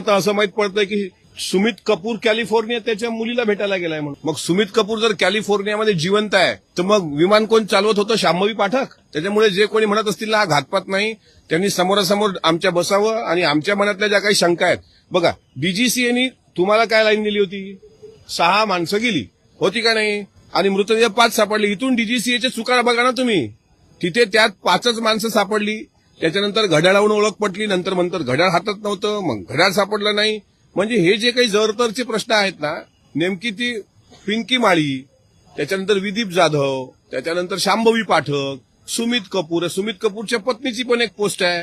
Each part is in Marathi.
आता असं माहित पडतंय की सुमित कपूर कॅलिफोर्निया त्याच्या मुलीला भेटायला गेलाय म्हणून. मग सुमित कपूर जर कॅलिफोर्नियामध्ये जिवंत आहे तर मग विमान कोण चालवत होतं? शांभवी पाठक. त्याच्यामुळे जे कोणी म्हणत असतील ना हा घातपात नाही, त्यांनी समोरासमोर आमच्या बसावं आणि आमच्या मनातल्या ज्या काही शंका आहेत. बघा, डीजीसीएनी तुम्हाला काय लाईन दिली होती? 6 माणसं गेली होती का नाही, आणि मृतदेह 5 सापडले. इथून डीजीसीएच्या चुका बघा ना तुम्ही. तिथे त्यात 5च माणसं सापडली. त्याच्यानंतर घड्याळावरून ओळख पटली, नंतर घड्याळ हातात नव्हतं, मग घड्याळ सापडलं नाही. म्हणजे हे जे काही जरतरचे प्रश्न आहेत ना, नेमकी ती पिंकी माळी, त्याच्यानंतर विदीप जाधव, त्याच्यानंतर शांभवी पाठक, सुमित कपूर. सुमित कपूरच्या पत्नीची पण एक पोस्ट आहे,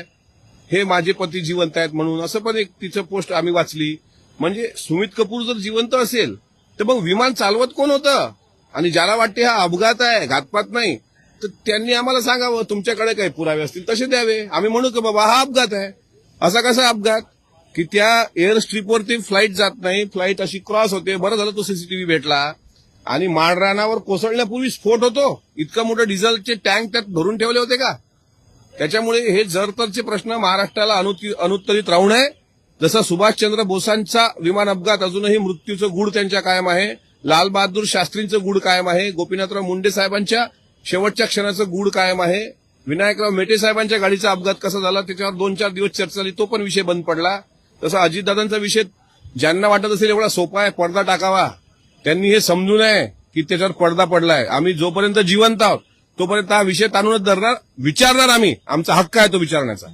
हे माझे पती जिवंत आहेत म्हणून. असं पण एक तिचं पोस्ट आम्ही वाचली. म्हणजे सुमित कपूर जर जिवंत असेल तर मग विमान चालवत कोण होतं? आणि ज्याला वाटते हा अपघात आहे, घातपात नाही, तर त्यांनी आम्हाला सांगावं. तुमच्याकडे काही पुरावे असतील तसे द्यावे. आम्ही म्हणू की बाबा हा अपघात आहे. असा कसा अपघात की त्या एअर स्ट्रीपवरती फ्लाईट जात नाही, फ्लाईट अशी क्रॉस होते. बरं झालं तो सीसीटीव्ही भेटला. आणि माळरानावर कोसळण्यापूर्वी स्फोट होतो. इतका मोठा डिझेलचे टँक त्यात भरून ठेवले होते का? त्याच्यामुळे हे जरतरचे प्रश्न महाराष्ट्राला अनुत्तरित राहू नये. जसा सुभाषचंद्र बोसांचा विमान अपघात अजूनही मृत्यूचं गूढ त्यांच्या कायम आहे, लालबहादूर शास्त्रींचं गूढ कायम आहे, गोपीनाथराव मुंडे साहेबांच्या शेवटच्या क्षणाचं गूढ कायम आहे, विनायकराव मेटे साहेबांच्या गाडीचा अपघात कसा झाला त्याच्यावर 2-4 दिवस चर्चा झाली, तो पण विषय बंद पडला. तसा अजितदादांचा विषय ज्यांना वाटत असेल एवढा सोपा आहे पडदा टाकावा, त्यांनी हे समजू नये की त्याच्यावर पडदा पडलाय. आम्ही जोपर्यंत जिवंत आहोत तोपर्यंत हा विषय ताणूनच धरणार, विचारणार. आम्ही, आमचा हक्क आहे तो विचारण्याचा.